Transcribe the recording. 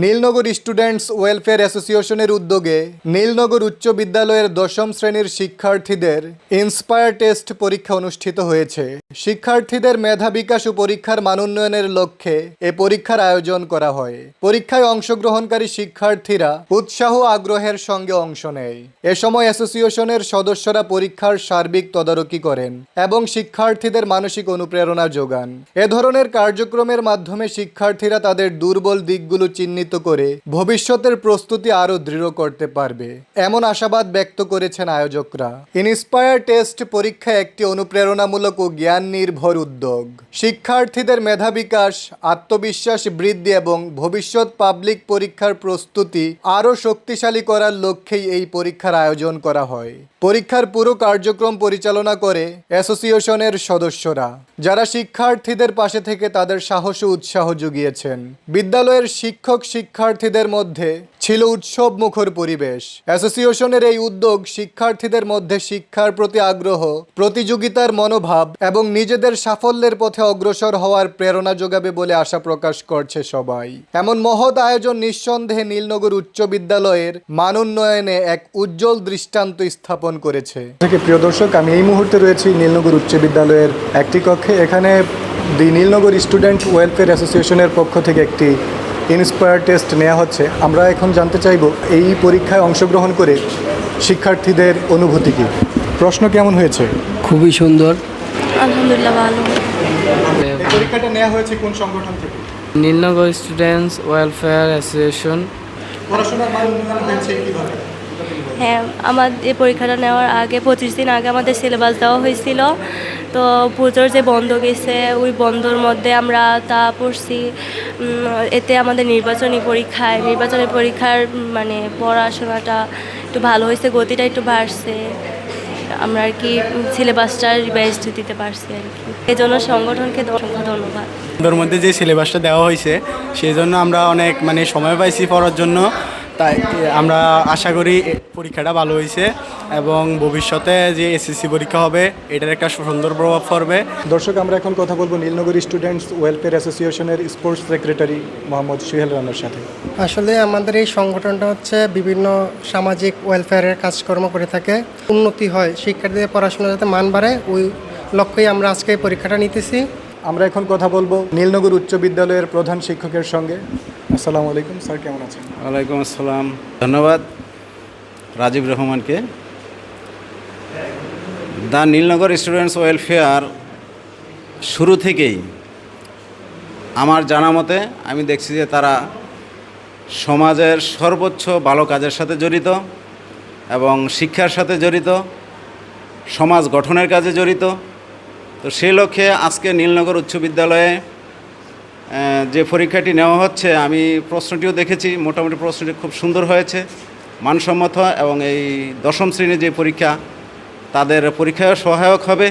নীলনগর students welfare অ্যাসোসিয়েশনের উদ্যোগে নীলনগর উচ্চ বিদ্যালয়ের দশম শ্রেণীর শিক্ষার্থীদের ইন্সপায়ার টেস্ট পরীক্ষা অনুষ্ঠিত হয়েছে। শিক্ষার্থীদের মেধা বিকাশ ও পরীক্ষার মান উন্নয়নের লক্ষ্যে এ পরীক্ষার আয়োজন করা হয়। পরীক্ষায় অংশগ্রহণকারী শিক্ষার্থীরা উৎসাহ আগ্রহের সঙ্গে অংশ নেয়। এ সময় অ্যাসোসিয়েশনের সদস্যরা পরীক্ষার সার্বিক তদারকি করেন এবং শিক্ষার্থীদের মানসিক অনুপ্রেরণা যোগান। এ ধরনের কার্যক্রমের মাধ্যমে শিক্ষার্থীরা তাদের দুর্বল দিকগুলো চিহ্নিত করে ভবিষ্যতের প্রস্তুতি আরও দৃঢ় করতে পারবে, এমন আশাবাদ ব্যক্ত করেছেন আয়োজকরা। ইন্সপায়ার টেস্ট পরীক্ষা একটি অনুপ্রেরণামূলক ও জ্ঞান নির্ভর উদ্যোগ। শিক্ষার্থীদের মেধা বিকাশ, আত্মবিশ্বাস বৃদ্ধি এবং ভবিষ্যৎ পাবলিক পরীক্ষার প্রস্তুতি আরও শক্তিশালী করার লক্ষ্যেই এই পরীক্ষার আয়োজন করা হয়। পরীক্ষার পুরো কার্যক্রম পরিচালনা করে অ্যাসোসিয়েশনের সদস্যরা, যারা শিক্ষার্থীদের পাশে থেকে তাদের সাহস ও উৎসাহ জুগিয়েছেন। বিদ্যালয়ের শিক্ষক শিক্ষার্থীদের মধ্যে ছিল উৎসব মুখর পরিবেশ। অ্যাসোসিয়েশনের এই উদ্যোগ শিক্ষার্থীদের মধ্যে শিক্ষার প্রতি আগ্রহ, প্রতিযোগিতার মনোভাব এবং নিজেদের সাফল্যের পথে অগ্রসর হওয়ার প্রেরণা যোগাবে বলে আশা প্রকাশ করছে সবাই। এমন মহৎ আয়োজন নিঃসন্দেহে নীলনগর উচ্চ বিদ্যালয়ের মান উন্নয়নে এক উজ্জ্বল দৃষ্টান্ত স্থাপন করেছে। প্রিয় দর্শক, আমি এই মুহূর্তে রয়েছি নীলনগর উচ্চ বিদ্যালয়ের একটি কক্ষে। এখানে দি নীলনগর স্টুডেন্ট ওয়েলফেয়ার অ্যাসোসিয়েশনের পক্ষ থেকে একটি ইন্সপায়ার টেস্ট নেওয়া হচ্ছে। আমরা এখন জানতে চাইব এই পরীক্ষায় অংশগ্রহণ করে শিক্ষার্থীদের অনুভূতি কী। প্রশ্ন কেমন হয়েছে? খুবই সুন্দর। আলহামদুলিল্লাহ ভালো। এই পরীক্ষাটা নেওয়া হয়েছে কোন সংগঠন থেকে? নীলনগর স্টুডেন্টস ওয়েলফেয়ার অ্যাসোসিয়েশন। পড়াশোনার মান উন্নয়ন হয়েছে কীভাবে? হ্যাঁ, আমাদের পরীক্ষাটা নেওয়ার আগে 25 দিন আগে আমাদের সিলেবাস দেওয়া হয়েছিল। তো পুজোর যে বন্ধ গেছে, ওই বন্ধর মধ্যে আমরা তা পড়ছি। এতে আমাদের নির্বাচনী পরীক্ষার মানে পড়াশোনাটা একটু ভালো হয়েছে, গতিটা একটু বাড়ছে। আমরা আর কি সিলেবাসটা রিভাইজ দিতে পারছি আর কি। এই জন্য সংগঠনকে অসংখ্য ধন্যবাদ। ওর মধ্যে যে সিলেবাসটা দেওয়া হয়েছে সেই জন্য আমরা অনেক সময় পাইছি পড়ার জন্য। তাই আমরা আশা করি পরীক্ষাটা ভালো হয়েছে এবং ভবিষ্যতে যে এসএসসি পরীক্ষা হবে এটার একটা সুন্দর প্রভাব পড়বে। দর্শক, আমরা এখন কথা বলবো নীলনগর স্টুডেন্টস ওয়েলফেয়ার অ্যাসোসিয়েশনের স্পোর্টস সেক্রেটারি মোহাম্মদ সোহেল রানার সাথে। আসলে আমাদের এই সংগঠনটা হচ্ছে বিভিন্ন সামাজিক ওয়েলফেয়ারের কাজকর্ম করে থাকে। উন্নতি হয়, শিক্ষার্থীদের পড়াশোনা যাতে মান বাড়ে, ওই লক্ষ্যেই আমরা আজকে এই পরীক্ষাটা নিতেছি। আমরা এখন কথা বলবো নীলনগর উচ্চ বিদ্যালয়ের প্রধান শিক্ষকের সঙ্গে। আসসালামু আলাইকুম স্যার, কেমন আছেন? ওয়ালাইকুম আসসালাম। ধন্যবাদ রাজীব রহমানকে। দ্য নীলনগর স্টুডেন্টস ওয়েলফেয়ার শুরু থেকেই আমার জানা মতে আমি দেখছি যে তারা সমাজের সর্বোচ্চ ভালো কাজের সাথে জড়িত এবং শিক্ষার সাথে জড়িত, সমাজ গঠনের কাজে জড়িত। তো সেই লক্ষ্যে আজকে নীলনগর উচ্চ বিদ্যালয়ে যে পরীক্ষাটি নেওয়া হচ্ছে, আমি প্রশ্নটিও দেখেছি, মোটামুটি প্রশ্নটি খুব সুন্দর হয়েছে, মানসম্মত এবং এই দশম শ্রেণীর যে পরীক্ষা তাদের পরীক্ষায় সহায়ক হবে।